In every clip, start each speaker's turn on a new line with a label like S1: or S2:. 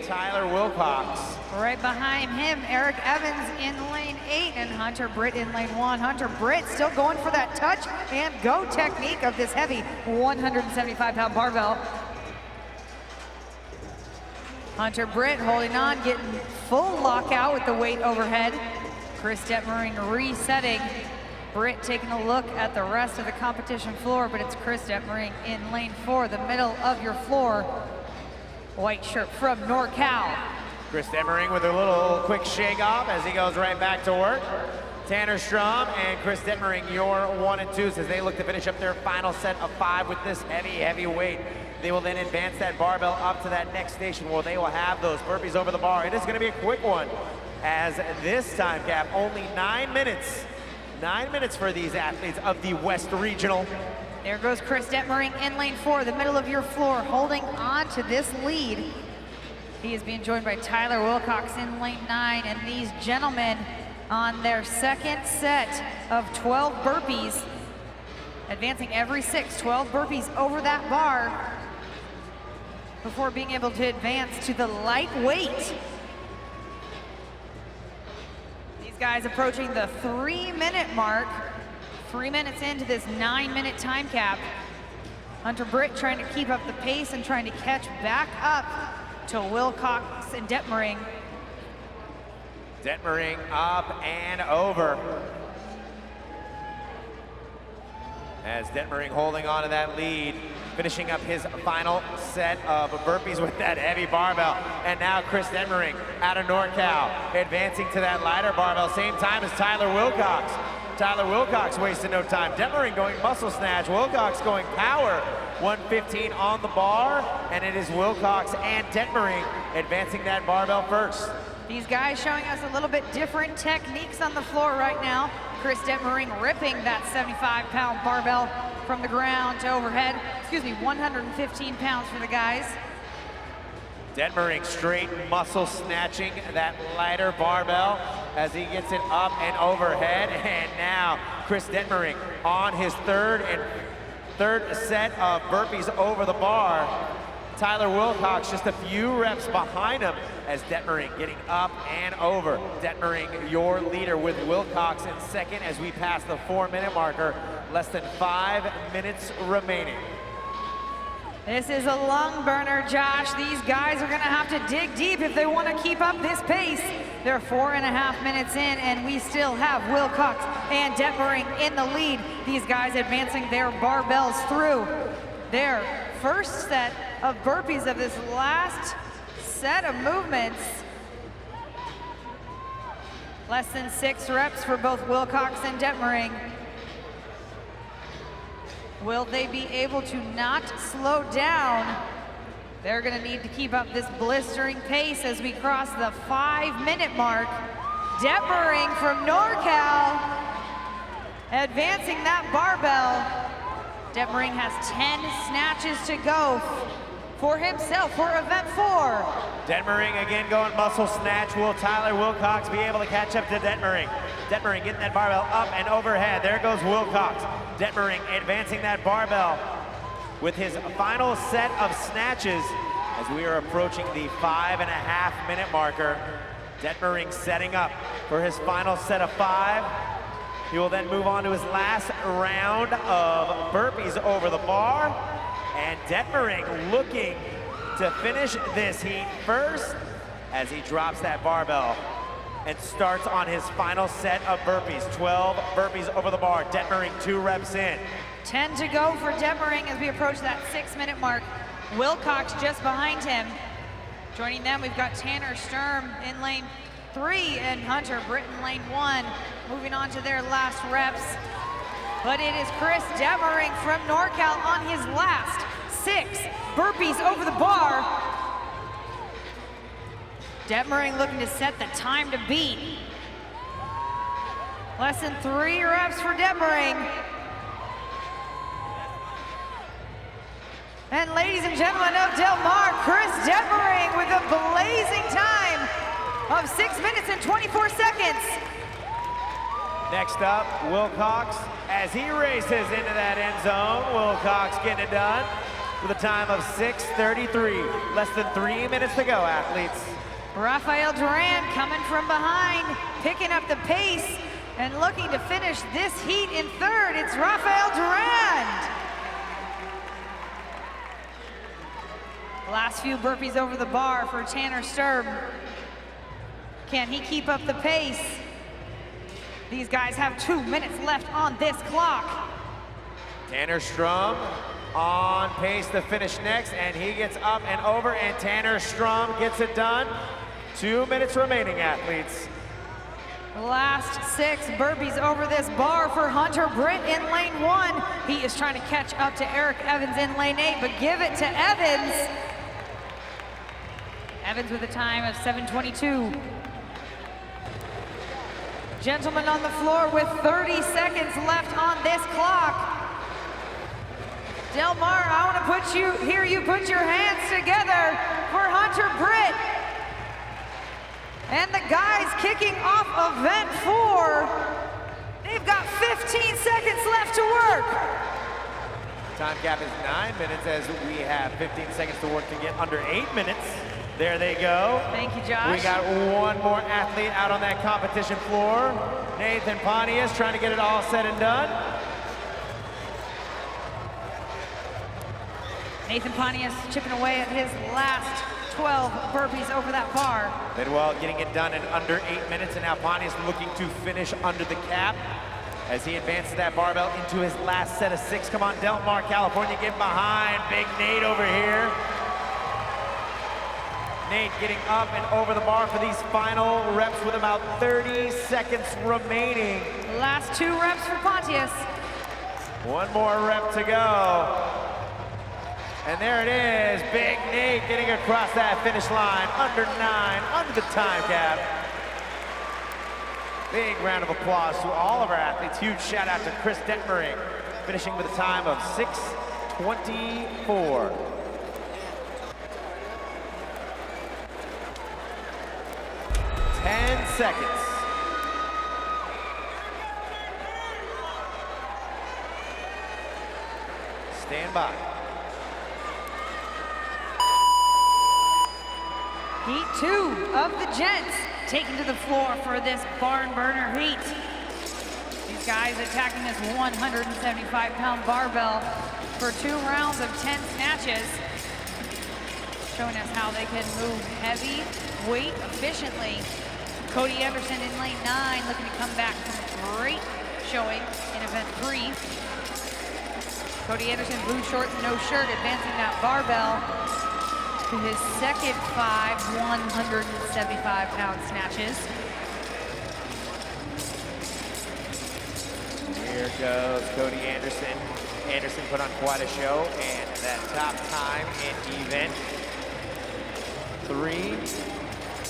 S1: Tyler Wilcox.
S2: Right behind him, Eric Evans in lane 8 and Hunter Britt in lane 1. Hunter Britt still going for that touch and go technique of this heavy 175-pound barbell. Hunter Britt holding on, getting full lockout with the weight overhead. Chris Detmering resetting. Britt taking a look at the rest of the competition floor, but it's Chris Detmering in lane 4, the middle of your floor. White shirt from NorCal.
S1: Chris Detmering with a little quick shake off as he goes right back to work. Tanner Strom and Chris Detmering, your 1 and 2s as they look to finish up their final set of 5 with this heavy weight. They will then advance that barbell up to that next station where they will have those burpees over the bar. It is gonna be a quick one as this time cap, only 9 minutes. 9 minutes for these athletes of the West Regional.
S2: There goes Chris Detmering in lane 4, the middle of your floor, holding on to this lead. He is being joined by Tyler Wilcox in lane 9, and these gentlemen on their second set of 12 burpees, advancing every 6, 12 burpees over that bar before being able to advance to the lightweight. These guys approaching the 3-minute mark, 3 minutes into this 9-minute time cap. Hunter Britt trying to keep up the pace and trying to catch back up to Wilcox and Detmering.
S1: Detmering up and over. As Detmering holding on to that lead, finishing up his final set of burpees with that heavy barbell. And now Chris Detmering out of NorCal, advancing to that lighter barbell, same time as Tyler Wilcox. Tyler Wilcox wasting no time. Detmering going muscle snatch, Wilcox going power. 115 on the bar, and it is Wilcox and Detmering advancing that barbell first.
S2: These guys showing us a little bit different techniques on the floor right now. Chris Detmering ripping that 75-pound barbell from the ground to overhead. 115 pounds for the guys.
S1: Detmering straight muscle snatching that lighter barbell as he gets it up and overhead. And now Chris Detmering on his third set of burpees over the bar. Tyler Wilcox just a few reps behind him as Detmering getting up and over. Detmering, your leader, with Wilcox in second as we pass the 4-minute marker. Less than 5 minutes remaining.
S2: This is a lung burner, Josh. These guys are gonna have to dig deep if they wanna keep up this pace. They're 4.5 minutes in, and we still have Wilcox and Detmering in the lead. These guys advancing their barbells through their first set of burpees of this last set of movements. Less than 6 reps for both Wilcox and Detmering. Will they be able to not slow down? They're gonna need to keep up this blistering pace as we cross the 5-minute mark. Detmering from NorCal, advancing that barbell. Detmering has 10 snatches to go for himself for event 4.
S1: Detmering again going muscle snatch. Will Tyler Wilcox be able to catch up to Detmering? Detmering getting that barbell up and overhead. There goes Wilcox. Detmering advancing that barbell with his final set of snatches as we are approaching the 5.5-minute marker. Detmering setting up for his final set of 5. He will then move on to his last round of burpees over the bar. And Detmering looking to finish this heat first as he drops that barbell and starts on his final set of burpees. 12 burpees over the bar. Detmering 2 reps in.
S2: 10 to go for Detmering as we approach that 6-minute mark. Wilcox just behind him. Joining them, we've got Tanner Sturm in lane 3 and Hunter Britt in lane 1. Moving on to their last reps. But it is Chris Detmering from NorCal on his last 6 burpees over the bar. Detmering looking to set the time to beat. Less than 3 reps for Detmering. And ladies and gentlemen of Del Mar, Chris Detmering with a blazing time of 6 minutes and 24 seconds.
S1: Next up, Wilcox as he races into that end zone. Wilcox getting it done. with a time of 6:33. Less than 3 minutes to go, athletes.
S2: Rafael Duran coming from behind, picking up the pace and looking to finish this heat in third. It's Rafael Duran. Last few burpees over the bar for Tanner Sturm. Can he keep up the pace? These guys have 2 minutes left on this clock.
S1: Tanner Strum on pace to finish next, and he gets up and over, and Tanner Strum gets it done. 2 minutes remaining, athletes.
S2: Last 6 burpees over this bar for Hunter Britt in lane 1. He is trying to catch up to Eric Evans in lane 8, but give it to Evans. Evans with a time of 7:22. Gentlemen on the floor with 30 seconds left on this clock. Del Mar, I want to hear you put your hands together for Hunter Britt. And the guys kicking off event 4, they've got 15 seconds left to work.
S1: Time gap is 9 minutes as we have 15 seconds to work to get under 8 minutes. There they go.
S2: Thank you, Josh.
S1: We got one more athlete out on that competition floor. Nathan Pontius trying to get it all said and done.
S2: Nathan Pontius chipping away at his last 12 burpees over that bar.
S1: Bidwell getting it done in under 8 minutes, and now Pontius looking to finish under the cap as he advances that barbell into his last set of 6. Come on, Del Mar, California, get behind. Big Nate over here. Nate getting up and over the bar for these final reps with about 30 seconds remaining.
S2: Last 2 reps for Pontius.
S1: One more rep to go. And there it is, Big Nate getting across that finish line, under 9, under the time cap. Big round of applause to all of our athletes. Huge shout out to Chris Detmering, finishing with a time of 6:24. Seconds. Stand by.
S2: Heat 2 of the gents taken to the floor for this barn burner heat. These guys attacking this 175-pound barbell for 2 rounds of 10 snatches, showing us how they can move heavy weight efficiently. Cody Anderson in lane 9 looking to come back from a great showing in event 3. Cody Anderson, blue shorts, no shirt, advancing that barbell to his second 5 175-pound snatches.
S1: Here goes Cody Anderson. Anderson put on quite a show, and that top time in event 3.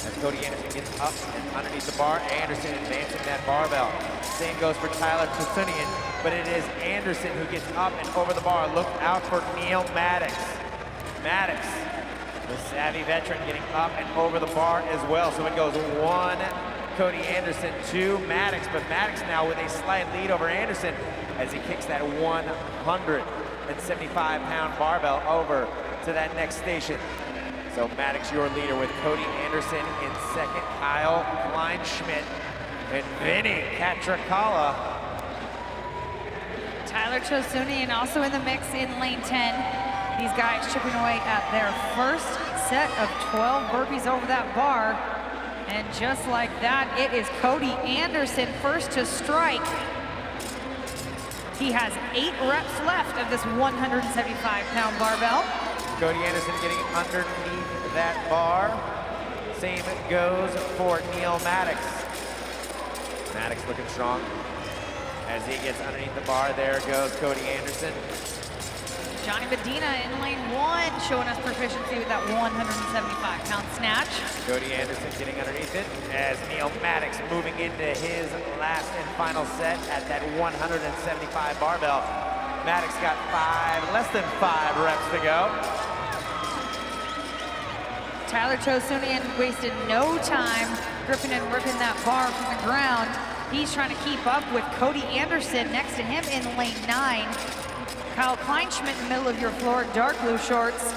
S1: As Cody Anderson gets up and underneath the bar, Anderson advancing that barbell. Same goes for Tyler Tusunian, but it is Anderson who gets up and over the bar. Look out for Neil Maddox. Maddox, the savvy veteran, getting up and over the bar as well. So it goes 1, Cody Anderson, 2, Maddox, but Maddox now with a slight lead over Anderson as he kicks that 175-pound barbell over to that next station. So Maddox, your leader, with Cody Anderson in second, Kyle Kleinschmidt, and Vinny Catracala.
S2: Tyler Chosunian also in the mix in lane 10. These guys chipping away at their first set of 12 burpees over that bar. And just like that, it is Cody Anderson first to strike. He has 8 reps left of this 175-pound barbell.
S1: Cody Anderson getting underneath that bar. Same goes for Neil Maddox. Maddox looking strong as he gets underneath the bar. There goes Cody Anderson.
S2: Johnny Medina in lane 1 showing us proficiency with that 175-pound snatch.
S1: Cody Anderson getting underneath it as Neil Maddox moving into his last and final set at that 175 barbell. Maddox got less than 5 reps to go.
S2: Tyler Chosunian wasted no time gripping and ripping that bar from the ground. He's trying to keep up with Cody Anderson next to him in lane 9. Kyle Kleinschmidt in the middle of your floor, dark blue shorts,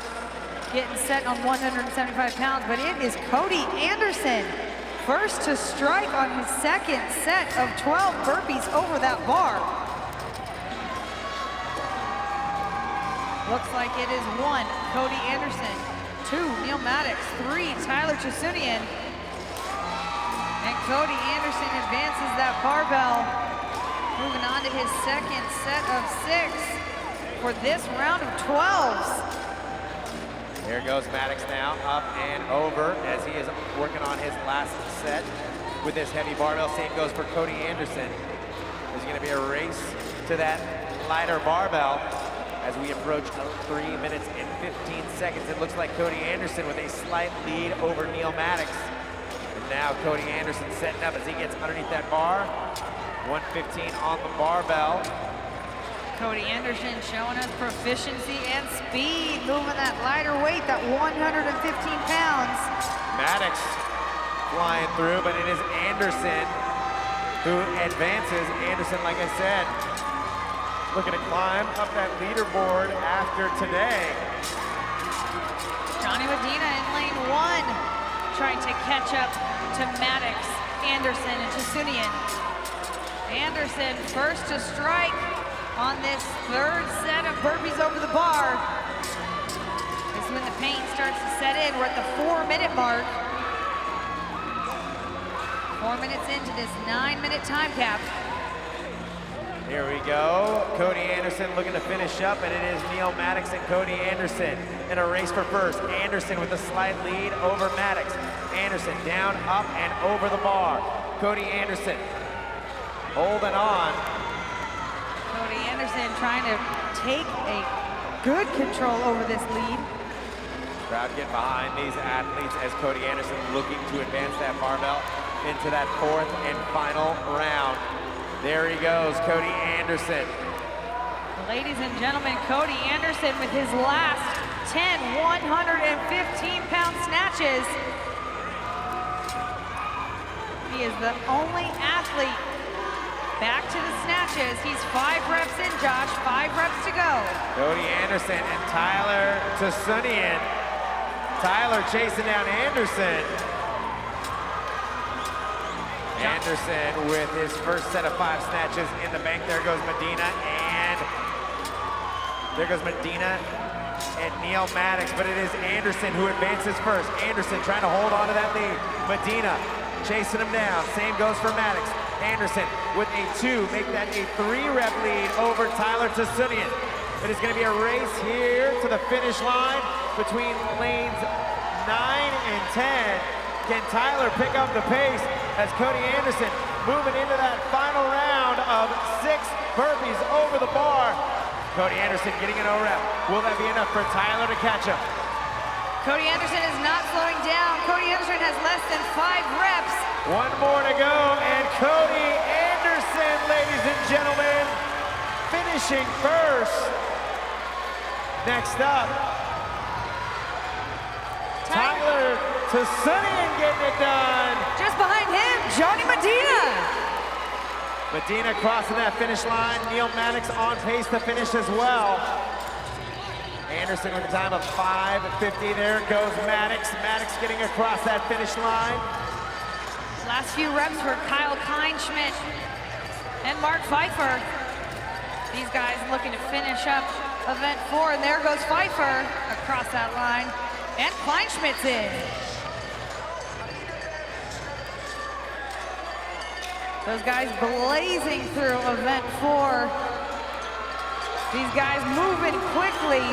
S2: getting set on 175 pounds, but it is Cody Anderson, first to strike on his second set of 12 burpees over that bar. Looks like it is 1, Cody Anderson, 2, Neil Maddox, 3, Tyler Chasunian. And Cody Anderson advances that barbell, moving on to his second set of 6 for this round of 12s.
S1: Here goes Maddox now, up and over as he is working on his last set with this heavy barbell. Same goes for Cody Anderson. There's gonna be a race to that lighter barbell as we approach 3 minutes and 15 seconds. It looks like Cody Anderson with a slight lead over Neil Maddox. And now Cody Anderson setting up as he gets underneath that bar. 115 on the barbell.
S2: Cody Anderson showing us proficiency and speed, moving that lighter weight, that 115 pounds.
S1: Maddox flying through, but it is Anderson who advances. Anderson, like I said, looking to climb up that leaderboard after today.
S2: Johnny Medina in lane 1, trying to catch up to Maddox, Anderson, and Chasunian. Anderson first to strike on this third set of burpees over the bar. This is when the pain starts to set in. We're at the 4-minute mark. 4 minutes into this 9-minute time cap.
S1: Here we go. Cody Anderson looking to finish up, and it is Neil Maddox and Cody Anderson in a race for first. Anderson with a slight lead over Maddox. Anderson down, up, and over the bar. Cody Anderson holding on.
S2: Cody Anderson trying to take a good control over this lead.
S1: Crowd getting behind these athletes as Cody Anderson looking to advance that barbell into that 4th and final round. There he goes, Cody Anderson.
S2: Ladies and gentlemen, Cody Anderson with his last 10 115-pound snatches. He is the only athlete back to the snatches. He's 5 reps in, Josh, 5 reps to go.
S1: Cody Anderson and Tyler Chasunian. Tyler chasing down Anderson. Anderson with his first set of 5 snatches in the bank. There goes Medina, and there goes Medina and Neil Maddox, but it is Anderson who advances first. Anderson trying to hold on to that lead. Medina chasing him down. Same goes for Maddox. Anderson with a 2, make that a 3-rep lead over Tyler Chasunian. It is going to be a race here to the finish line between lanes 9 and 10. Can Tyler pick up the pace as Cody Anderson moving into that final round of 6 burpees over the bar? Cody Anderson getting an O-rep. Will that be enough for Tyler to catch up?
S2: Cody Anderson is not slowing down. Cody Anderson has less than 5 reps.
S1: 1 more to go, and Cody Anderson, ladies and gentlemen, finishing first. Next up, Tyler Chasunian getting it done.
S2: Just behind him, Johnny Medina.
S1: Medina crossing that finish line. Neil Maddox on pace to finish as well. Anderson with a time of 5:50. There goes Maddox. Maddox getting across that finish line.
S2: Last few reps for Kyle Kleinschmidt and Mark Pfeiffer. These guys looking to finish up event 4, and there goes Pfeiffer across that line. And Kleinschmidt's in. Those guys blazing through event 4. These guys moving quickly,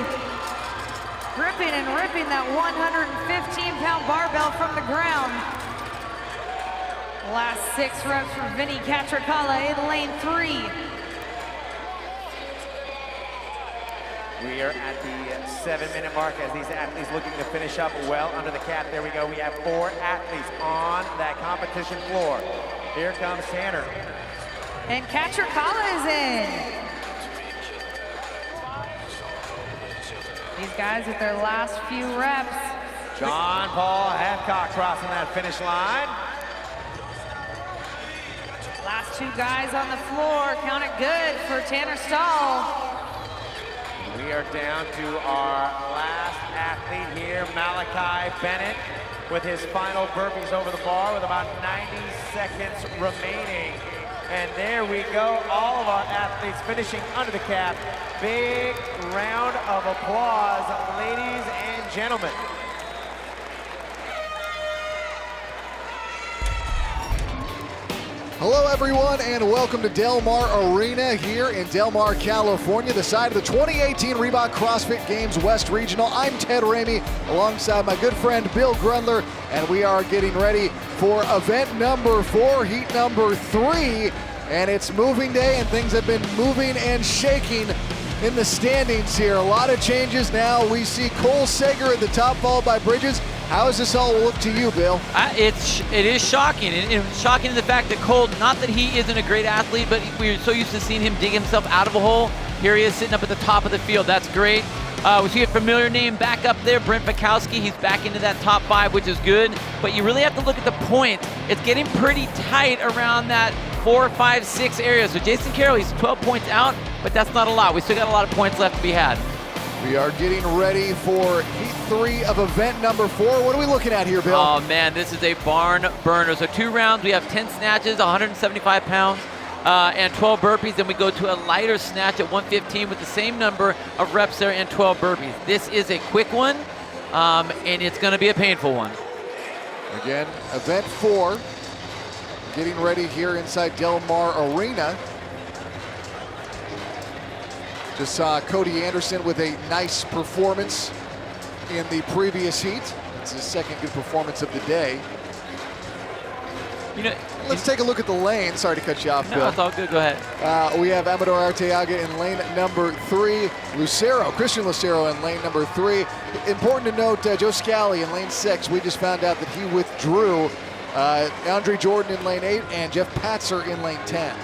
S2: gripping and ripping that 115-pound barbell from the ground. Last 6 reps for Vinny Catricala in lane 3.
S1: We are at the 7-minute mark as these athletes looking to finish up well under the cap. There we go. We have 4 athletes on that competition floor. Here comes Tanner.
S2: And Catricala is in. These guys with their last few reps.
S1: John Paul Hancock crossing that finish line.
S2: Last 2 guys on the floor. Count it good for Tanner Stahl.
S1: We are down to our last athlete here, Malachi Bennett, with his final burpees over the bar with about 90 seconds remaining. And there we go, all of our athletes finishing under the cap. Big round of applause, ladies and gentlemen.
S3: Hello everyone and welcome to Del Mar Arena here in Del Mar, California, the site of the 2018 Reebok CrossFit Games West Regional. I'm Ted Ramey alongside my good friend Bill Grundler, and we are getting ready for event number 4, heat number 3, and it's moving day and things have been moving and shaking in the standings here. A lot of changes now. We see Cole Sager at the top, followed by Bridges. How does this all look to you, Bill?
S4: It is shocking, and shocking in the fact that Cole, not that he isn't a great athlete, but we're so used to seeing him dig himself out of a hole. Here he is sitting up at the top of the field. That's great. We see a familiar name back up there, Brent Bukowski. He's back into that top 5, which is good, but you really have to look at the points. It's getting pretty tight around that 4, 5, 6 area. So Jason Carroll, he's 12 points out, but that's not a lot. We still got a lot of points left to be had.
S3: We are getting ready for heat 3 of event number 4. What are we looking at here, Bill?
S4: Oh man, this is a barn burner. So 2 rounds, we have 10 snatches, 175 pounds, and 12 burpees. Then we go to a lighter snatch at 115 with the same number of reps there and 12 burpees. This is a quick one, and it's gonna be a painful one.
S3: Again, event 4, getting ready here inside Del Mar Arena. Just saw Cody Anderson with a nice performance in the previous heat. It's his second good performance of the day.
S4: You know,
S3: let's take a look at the lane. Sorry to cut you off, Bill.
S4: No, it's all good. Go ahead.
S3: We have Amador Arteaga in lane number 3. Christian Lucero in lane number 3. Important to note, Joe Scally in lane 6. We just found out that he withdrew. Andre Jordan in lane 8 and Jeff Patzer in lane 10.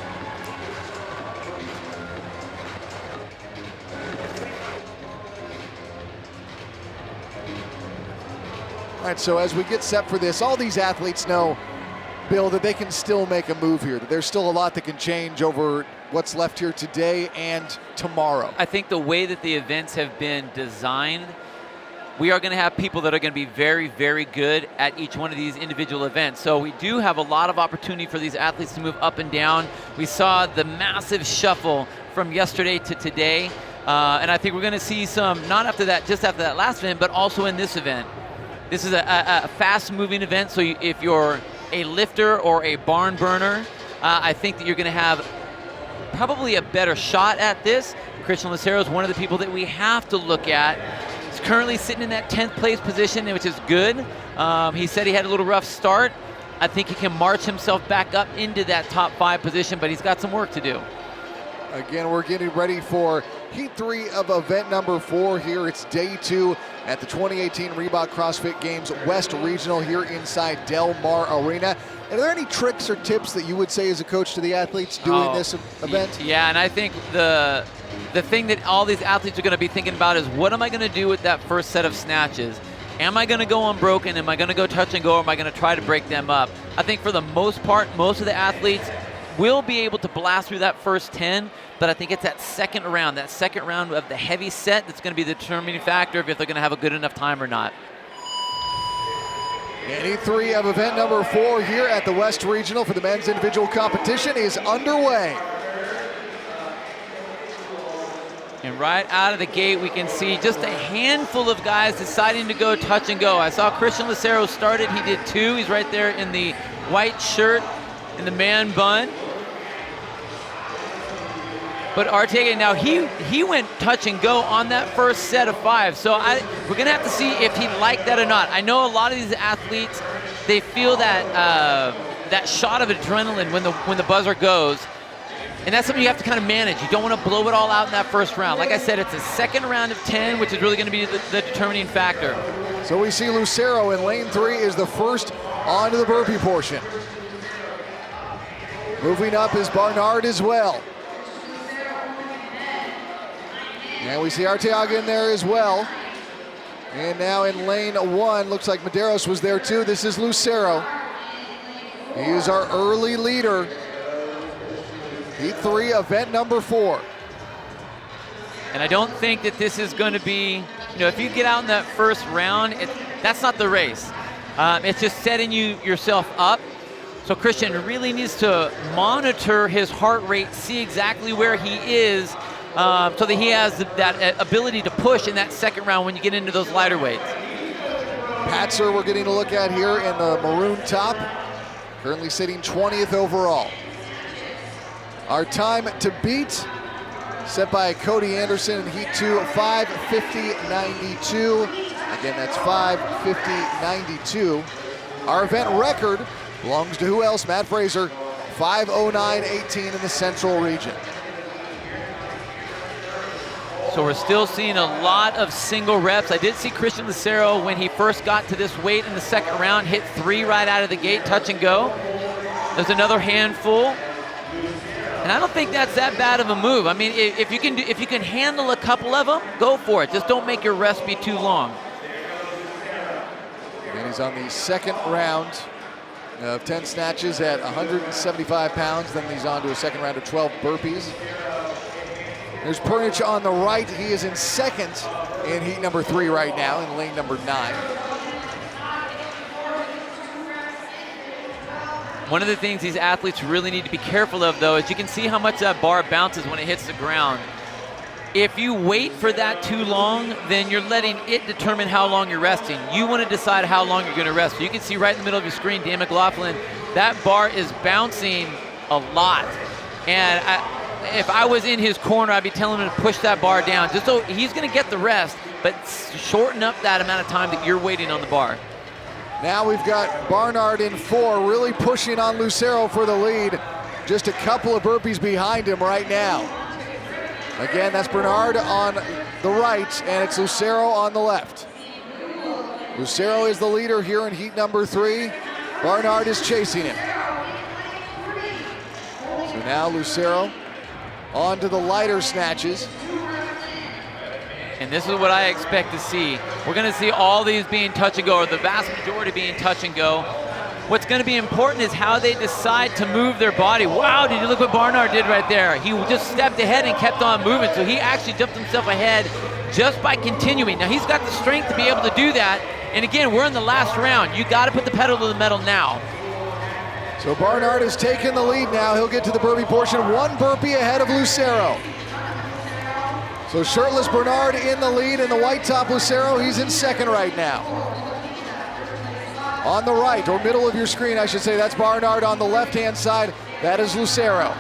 S3: All right, so as we get set for this, all these athletes know, Bill, that they can still make a move here, that there's still a lot that can change over what's left here today and tomorrow.
S4: I think the way that the events have been designed, we are going to have people that are going to be very, very good at each one of these individual events. So we do have a lot of opportunity for these athletes to move up and down. We saw the massive shuffle from yesterday to today, and I think we're going to see some, not after that, just after that last event, but also in this event. This is a fast-moving event, so if you're a lifter or a barn burner, I think that you're going to have probably a better shot at this. Christian Lucero is one of the people that we have to look at. He's currently sitting in that 10th place position, which is good. He said he had a little rough start. I think he can march himself back up into that top 5 position, but he's got some work to do.
S3: Again, we're getting ready for heat 3 of event number 4 here. It's day 2 at the 2018 Reebok CrossFit Games West Regional here inside Del Mar Arena. Are there any tricks or tips that you would say as a coach to the athletes doing this event?
S4: Yeah, and I think the thing that all these athletes are going to be thinking about is, what am I going to do with that first set of snatches? Am I going to go unbroken? Am I going to go touch and go? Or am I going to try to break them up? I think for the most part, most of the athletes will be able to blast through that first 10, but I think it's that second round of the heavy set that's going to be the determining factor of if they're going to have a good enough time or not.
S3: And heat 3 of event number 4 here at the West Regional for the men's individual competition is underway.
S4: And right out of the gate, we can see just a handful of guys deciding to go touch and go. I saw Christian Lucero started, he did 2. He's right there in the white shirt in the man bun. But Arteaga, now he went touch and go on that first set of 5. So we're gonna have to see if he liked that or not. I know a lot of these athletes, they feel that that shot of adrenaline when the buzzer goes, and that's something you have to kind of manage. You don't want to blow it all out in that first round. Like I said, it's a second round of 10, which is really gonna be the determining factor.
S3: So we see Lucero in lane 3 is the first onto the burpee portion. Moving up is Barnard as well. And we see Arteaga in there as well. And now in lane 1, looks like Medeiros was there too. This is Lucero. He is our early leader. Heat 3, event number 4.
S4: And I don't think that this is going to be, if you get out in that first round, that's not the race. It's just setting yourself up. So Christian really needs to monitor his heart rate, see exactly where he is, so that he has that ability to push in that second round when you get into those lighter weights.
S3: Patzer we're getting a look at here in the maroon top, currently sitting 20th overall. Our time to beat, set by Cody Anderson in Heat 2, 5:50.92. Again, that's 5:50.92. Our event record belongs to who else? Matt Fraser, 5:09.18 in the Central region.
S4: So we're still seeing a lot of single reps. I did see Christian Lucero, when he first got to this weight in the second round, hit 3 right out of the gate, touch and go. There's another handful. And I don't think that's that bad of a move. I mean, if you can handle a couple of them, go for it. Just don't make your rest be too long.
S3: And he's on the second round of 10 snatches at 175 pounds. Then he's on to a second round of 12 burpees. There's Pernich on the right. He is in second in heat number 3 right now in lane number 9.
S4: One of the things these athletes really need to be careful of, though, is you can see how much that bar bounces when it hits the ground. If you wait for that too long, then you're letting it determine how long you're resting. You want to decide how long you're going to rest. So you can see right in the middle of your screen, Dan McLaughlin, that bar is bouncing a lot. And if I was in his corner, I'd be telling him to push that bar down, just so he's going to get the rest, but shorten up that amount of time that you're waiting on the bar.
S3: Now we've got Barnard in 4, really pushing on Lucero for the lead. Just a couple of burpees behind him right now. Again, that's Bernard on the right, and it's Lucero on the left. Lucero is the leader here in heat number 3. Barnard is chasing him. So now Lucero on to the lighter snatches.
S4: And this is what I expect to see. We're going to see all these being touch and go, or the vast majority being touch and go. What's going to be important is how they decide to move their body. Wow, did you look what Barnard did right there? He just stepped ahead and kept on moving. So he actually jumped himself ahead just by continuing. Now he's got the strength to be able to do that. And again, we're in the last round. You got to put the pedal to the metal now.
S3: So Barnard has taken the lead now. He'll get to the burpee portion. 1 burpee ahead of Lucero. So shirtless Bernard in the lead, and the white top Lucero, he's in second right now. On the right, or middle of your screen, I should say, that's Barnard. On the left-hand side, that is Lucero.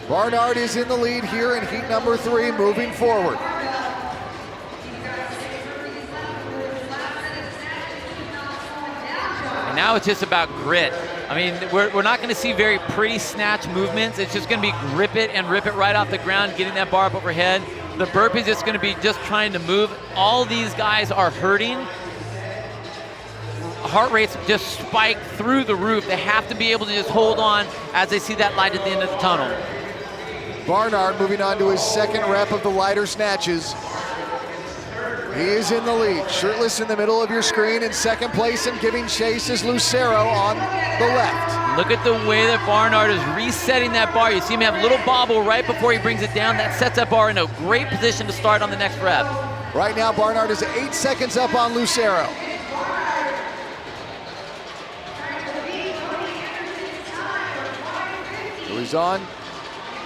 S3: Barnard is in the lead here in heat number 3, moving forward.
S4: And now it's just about grit. I mean, we're not going to see very pretty snatch movements. It's just going to be rip it right off the ground, getting that bar up overhead. The burpees, it's going to be just trying to move. All these guys are hurting. Heart rates just spike through the roof. They have to be able to just hold on as they see that light at the end of the tunnel.
S3: Barnard moving on to his second rep of the lighter snatches. He is in the lead, shirtless in the middle of your screen. In second place and giving chase is Lucero on the left.
S4: Look at the way that Barnard is resetting that bar. You see him have a little bobble right before he brings it down. That sets that bar in a great position to start on the next rep.
S3: Right now, Barnard is 8 seconds up on Lucero. So he's on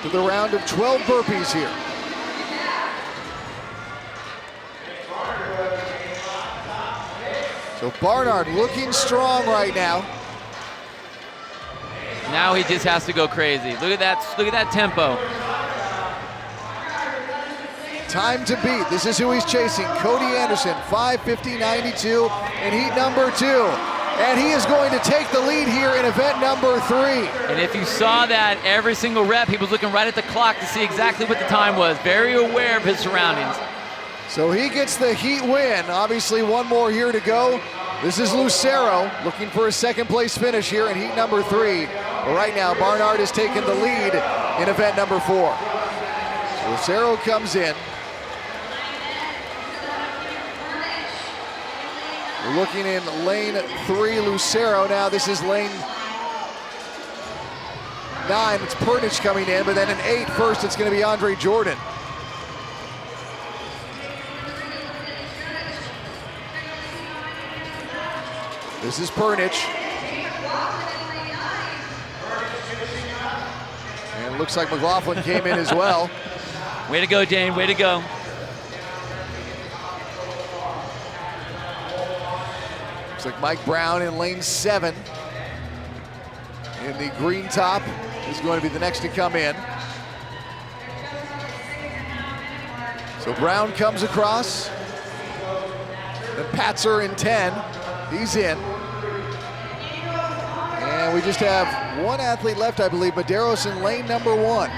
S3: to the round of 12 burpees here. So Barnard looking strong right now.
S4: Now he just has to go crazy. Look at that tempo.
S3: Time to beat. This is who he's chasing. Cody Anderson, 5:50.92 in heat number 2. And he is going to take the lead here in event number 3.
S4: And if you saw that every single rep, he was looking right at the clock to see exactly what the time was. Very aware of his surroundings.
S3: So he gets the heat win. Obviously, one more here to go. This is Lucero looking for a second place finish here in heat number 3. But right now, Barnard has taken the lead in event number 4. So Lucero comes in. We're looking in lane 3, Lucero. Now this is lane 9, it's Pernich coming in, but then in 8 first, it's going to be Andre Jordan. This is Pernich. And it looks like McLaughlin came in as well.
S4: Way to go, Dane, way to go.
S3: Looks like Mike Brown in lane 7. In the green top is going to be the next to come in. So Brown comes across. Then Patzer in 10. He's in. And we just have one athlete left, I believe. Medeiros in lane number 1.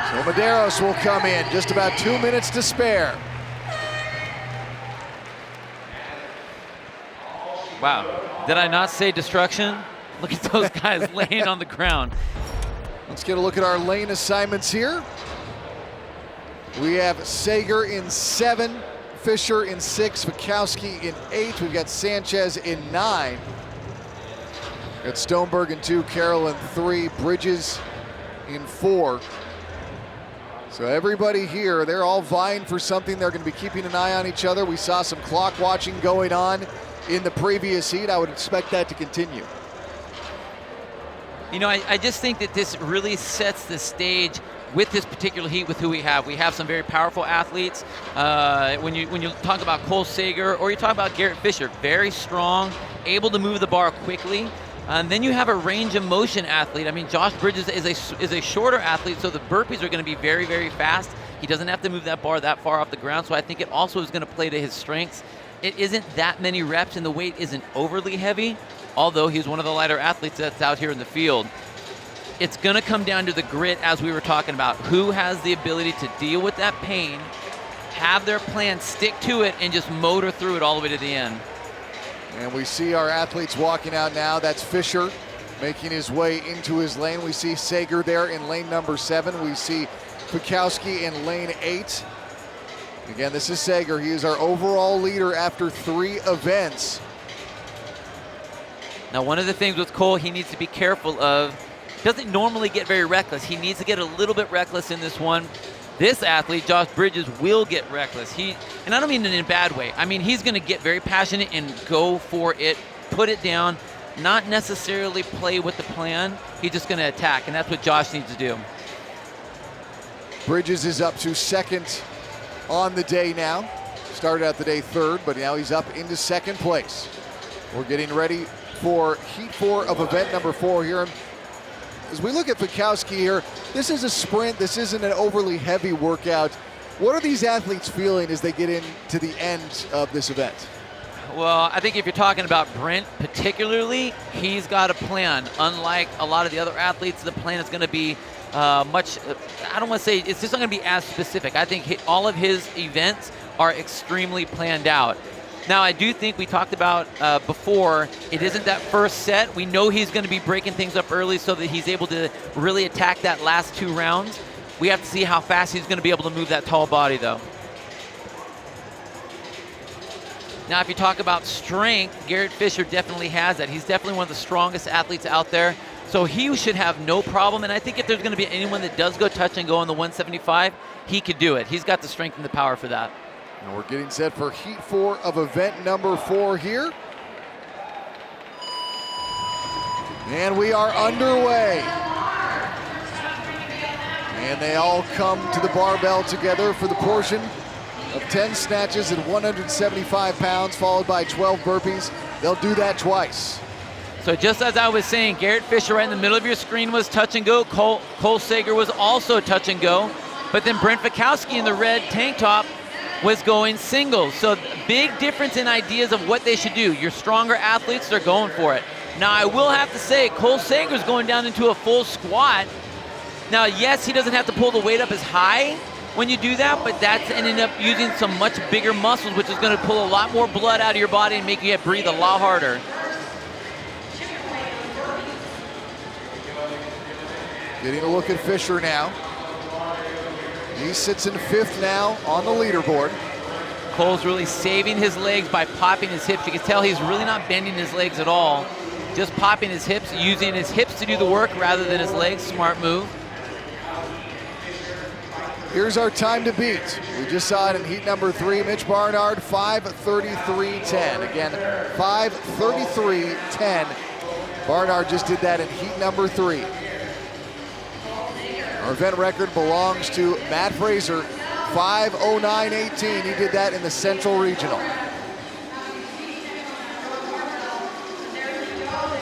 S3: So Medeiros will come in. Just about 2 minutes to spare.
S4: Wow, did I not say destruction? Look at those guys laying on the ground.
S3: Let's get a look at our lane assignments here. We have Sager in 7, Fisher in 6, Fikowski in 8. We've got Sanchez in 9. Got Stoneberg in 2, Carroll in 3, Bridges in 4. So everybody here, they're all vying for something. They're going to be keeping an eye on each other. We saw some clock watching going on in the previous heat. I would expect that to continue.
S4: You know, I just think that this really sets the stage with this particular heat with who we have. We have some very powerful athletes. When you talk about Cole Sager or you talk about Garrett Fisher, very strong, able to move the bar quickly. And then you have a range of motion athlete. I mean, Josh Bridges is a shorter athlete, so the burpees are going to be very, very fast. He doesn't have to move that bar that far off the ground, so I think it also is going to play to his strengths. It isn't that many reps, and the weight isn't overly heavy, although he's one of the lighter athletes that's out here in the field. It's going to come down to the grit, as we were talking about. Who has the ability to deal with that pain, have their plan, stick to it, and just motor through it all the way to the end.
S3: And we see our athletes walking out now. That's Fisher making his way into his lane. We see Sager there in lane number 7. We see Fikowski in lane 8. Again, this is Sager. He is our overall leader after 3 events.
S4: Now, one of the things with Cole he needs to be careful of, doesn't normally get very reckless. He needs to get a little bit reckless in this one. This athlete, Josh Bridges, will get reckless. And I don't mean it in a bad way. I mean, he's going to get very passionate and go for it, put it down, not necessarily play with the plan. He's just going to attack, and that's what Josh needs to do.
S3: Bridges is up to 2nd on the day now. Started out the day 3rd, but now he's up into 2nd place. We're getting ready for Heat 4 of event number 4 here. As we look at Fikowski here, this is a sprint. This isn't an overly heavy workout. What are these athletes feeling as they get into the end of this event?
S4: Well, I think if you're talking about Brent particularly, he's got a plan. Unlike a lot of the other athletes, the plan is going to be much, I don't want to say, it's just not going to be as specific. I think all of his events are extremely planned out. Now, I do think we talked about before, it isn't that first set. We know he's going to be breaking things up early so that he's able to really attack that last 2 rounds. We have to see how fast he's going to be able to move that tall body, though. Now, if you talk about strength, Garrett Fisher definitely has that. He's definitely one of the strongest athletes out there. So he should have no problem. And I think if there's going to be anyone that does go touch and go on the 175, he could do it. He's got the strength and the power for that.
S3: And we're getting set for Heat 4 of event number 4 here. And we are underway. And they all come to the barbell together for the portion of 10 snatches at 175 pounds, followed by 12 burpees. They'll do that twice.
S4: So just as I was saying, Garrett Fisher right in the middle of your screen was touch and go. Cole Sager was also touch and go. But then Brent Fikowski in the red tank top was going singles. So big difference in ideas of what they should do. Your stronger athletes, they're going for it. Now, I will have to say, Cole Sager's going down into a full squat. Now, yes, he doesn't have to pull the weight up as high when you do that, but that's ending up using some much bigger muscles, which is going to pull a lot more blood out of your body and make you breathe a lot harder.
S3: Getting a look at Fisher now. He sits in 5th now on the leaderboard.
S4: Cole's really saving his legs by popping his hips. You can tell he's really not bending his legs at all. Just popping his hips, using his hips to do the work rather than his legs. Smart move.
S3: Here's our time to beat. We just saw it in heat number 3. Mitch Barnard, 5:33.10. Again, 5:33.10. Barnard just did that in heat number 3. Our event record belongs to Matt Fraser, 5:09.18. He did that in the Central Regional.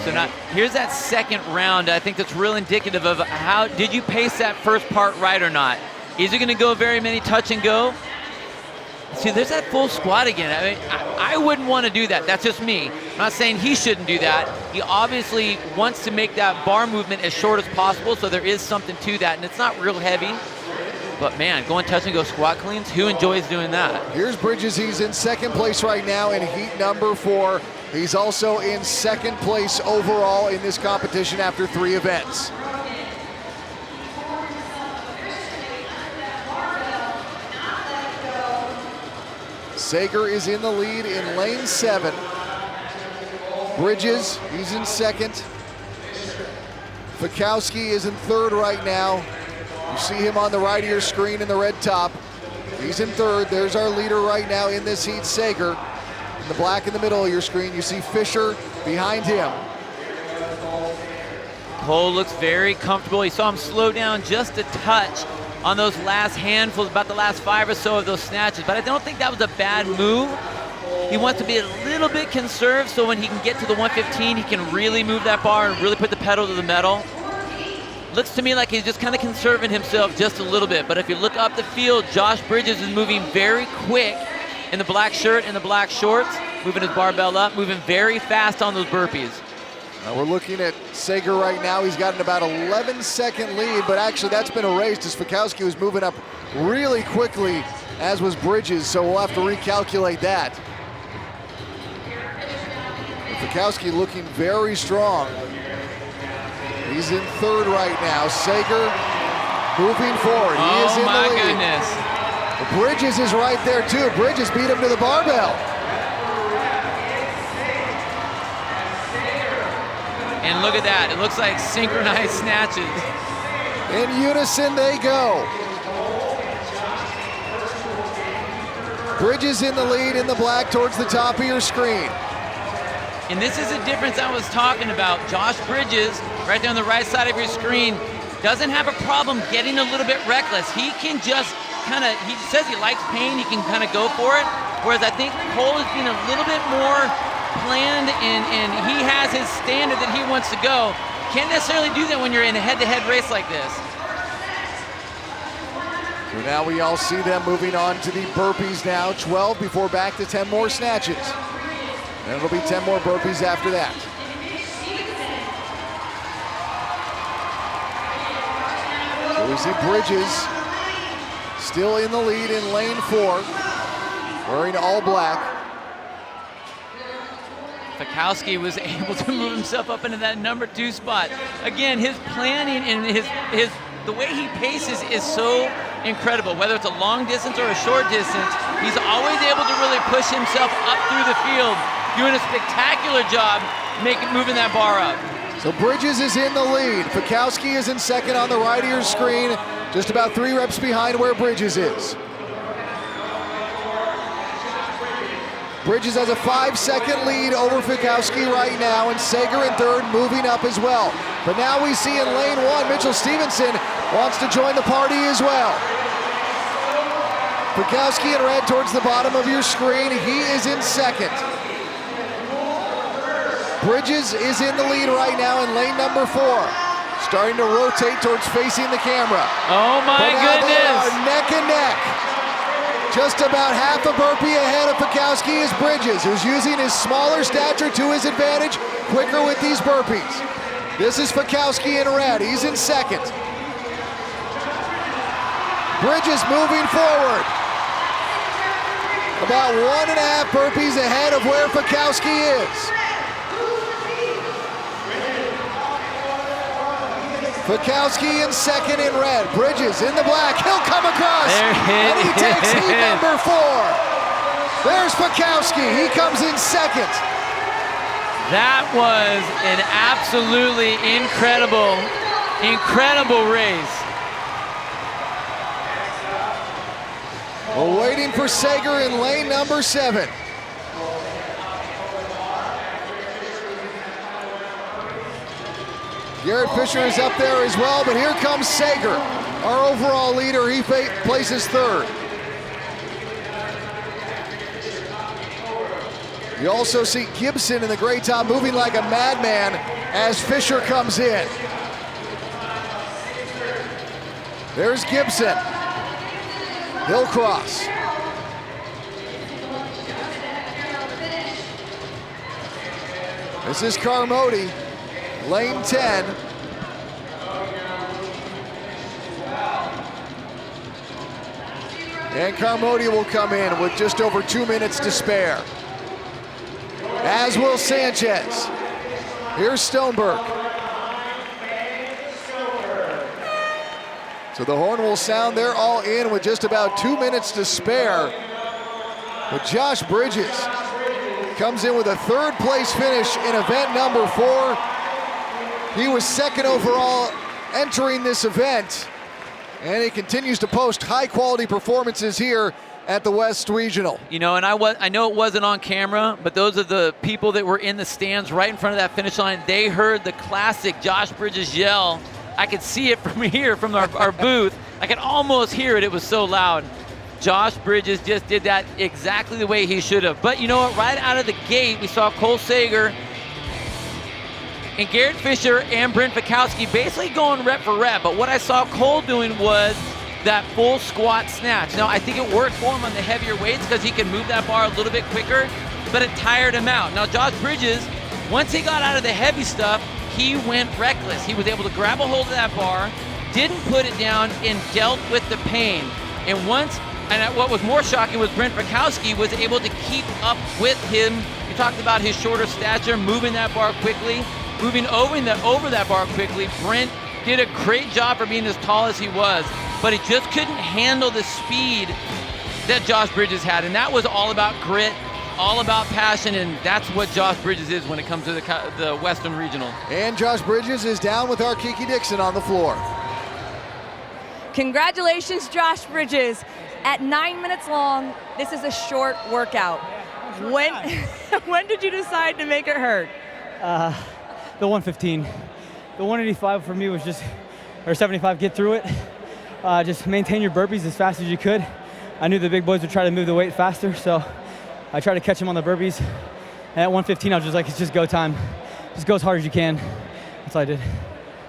S4: So now, here's that second round. I think that's real indicative of how, did you pace that first part right or not? Is it gonna go very many touch and go? See, there's that full squat again. I mean, I wouldn't want to do that. That's just me. I'm not saying he shouldn't do that. He obviously wants to make that bar movement as short as possible, so there is something to that, and it's not real heavy. But man, going touch and go squat cleans, who enjoys doing that?
S3: Here's Bridges. He's in second place right now in heat number 4. He's also in second place overall in this competition after 3 events. Sager is in the lead in lane 7. Bridges, he's in second. Fikowski is in third right now. You see him on the right of your screen in the red top. He's in third. There's our leader right now in this heat, Sager. In the black in the middle of your screen, you see Fisher behind him.
S4: Cole looks very comfortable. You saw him slow down just a touch on those last handfuls, about the last 5 or so of those snatches, but I don't think that was a bad move. He wants to be a little bit conserved so when he can get to the 115, he can really move that bar and really put the pedal to the metal. Looks to me like he's just kind of conserving himself just a little bit, but if you look up the field, Josh Bridges is moving very quick in the black shirt and the black shorts, moving his barbell up, moving very fast on those burpees.
S3: We're looking at Sager right now. He's got an about 11-second lead, but actually that's been erased as Fikowski was moving up really quickly, as was Bridges, so we'll have to recalculate that. Fikowski looking very strong. He's in third right now. Sager moving forward. He is in the lead.
S4: Oh my goodness.
S3: Bridges is right there too. Bridges beat him to the barbell.
S4: And look at that, it looks like synchronized snatches.
S3: In unison they go. Bridges in the lead in the black towards the top of your screen.
S4: And this is the difference I was talking about. Josh Bridges, right there on the right side of your screen, doesn't have a problem getting a little bit reckless. He can just kind of, he says he likes pain, he can kind of go for it. Whereas I think Cole is being a little bit more planned and he has his standard that he wants to go. Can't necessarily do that when you're in a head-to-head race like this.
S3: So now we all see them moving on to the burpees now. 12 before back to 10 more snatches. And it'll be 10 more burpees after that. So we see Bridges still in the lead in lane 4, wearing all black.
S4: Fikowski was able to move himself up into that number 2 spot. Again, his planning and the way he paces is so incredible. Whether it's a long distance or a short distance, he's always able to really push himself up through the field, doing a spectacular job moving that bar up.
S3: So Bridges is in the lead. Fikowski is in second on the right of your screen, just about 3 reps behind where Bridges is. Bridges has a 5-second lead over Fikowski right now, and Sager in third moving up as well. But now we see in lane 1, Mitchell Stevenson wants to join the party as well. Fikowski in red towards the bottom of your screen. He is in second. Bridges is in the lead right now in lane number 4. Starting to rotate towards facing the camera.
S4: Oh my goodness!
S3: They are neck and neck. Just about half a burpee ahead of Fikowski is Bridges, who's using his smaller stature to his advantage, quicker with these burpees. This is Fikowski in red, he's in second. Bridges moving forward. About 1.5 burpees ahead of where Fikowski is. Fikowski in second in red. Bridges in the black. He'll come across.
S4: There it
S3: and he takes heat number 4. There's Fikowski. He comes in second.
S4: That was an absolutely incredible race.
S3: We're waiting for Sager in lane number 7. Garrett Fisher is up there as well, but here comes Sager, our overall leader. He places third. You also see Gibson in the gray top moving like a madman as Fisher comes in. There's Gibson. He'll cross. This is Carmody, lane 10. And Carmody will come in with just over 2 minutes to spare. As will Sanchez. Here's Stoneberg. So the horn will sound. They're all in with just about 2 minutes to spare. But Josh Bridges comes in with a third place finish in event number 4. He was second overall entering this event. And he continues to post high quality performances here at the West Regional.
S4: You know, and I know it wasn't on camera, but those are the people that were in the stands right in front of that finish line. They heard the classic Josh Bridges yell. I could see it from here, from our booth. I could almost hear it. It was so loud. Josh Bridges just did that exactly the way he should have. But you know what? Right out of the gate, we saw Cole Sager and Garrett Fisher and Brent Fikowski basically going rep for rep. But what I saw Cole doing was that full squat snatch. Now, I think it worked for him on the heavier weights because he can move that bar a little bit quicker, but it tired him out. Now, Josh Bridges, once he got out of the heavy stuff, he went reckless. He was able to grab a hold of that bar, didn't put it down, and dealt with the pain. And what was more shocking was Brent Fikowski was able to keep up with him. You talked about his shorter stature, moving that bar quickly, moving over that bar quickly. Brent did a great job for being as tall as he was, but he just couldn't handle the speed that Josh Bridges had. And that was all about grit, all about passion, and that's what Josh Bridges is when it comes to the Western Regional.
S3: And Josh Bridges is down with our Kiki Dixon on the floor.
S5: Congratulations, Josh Bridges. At 9 minutes long, this is a short workout. When did you decide to make it hurt?
S6: The 115. The 185 for me was or 75, get through it. Just maintain your burpees as fast as you could. I knew the big boys would try to move the weight faster, so I tried to catch them on the burpees. And at 115, I was just like, it's just go time. Just go as hard as you can. That's all I did.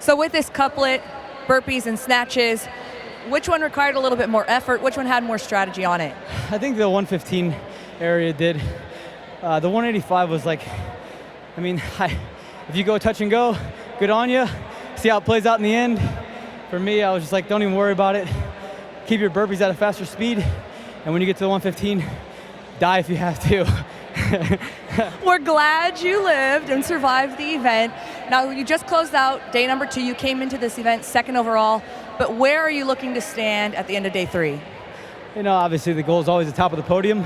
S5: So with this couplet, burpees and snatches, which one required a little bit more effort? Which one had more strategy on it?
S6: I think the 115 area did. The 185 was like, if you go touch and go, good on you. See how it plays out in the end. For me, I was just like, don't even worry about it. Keep your burpees at a faster speed. And when you get to the 115, die if you have to.
S5: We're glad you lived and survived the event. Now, you just closed out day number 2. You came into this event second overall. But where are you looking to stand at the end of day 3?
S6: You know, obviously the goal is always the top of the podium.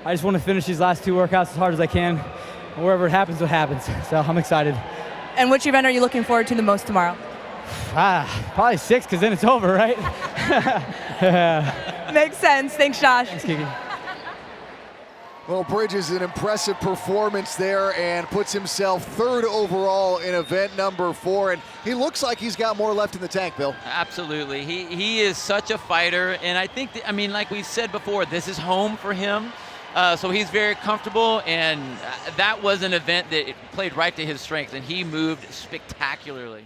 S6: I just want to finish these last 2 workouts as hard as I can. And wherever it happens, what happens. So I'm excited.
S5: And which event are you looking forward to the most tomorrow?
S6: Probably 6, because then it's over, right?
S5: Makes sense. Thanks, Josh.
S6: Thanks, Kiki.
S3: Well, Bridges, an impressive performance there and puts himself third overall in event number 4. And he looks like he's got more left in the tank, Bill.
S4: Absolutely. He is such a fighter. And I think, like we said before, this is home for him. So he's very comfortable. And that was an event that played right to his strengths. And he moved spectacularly.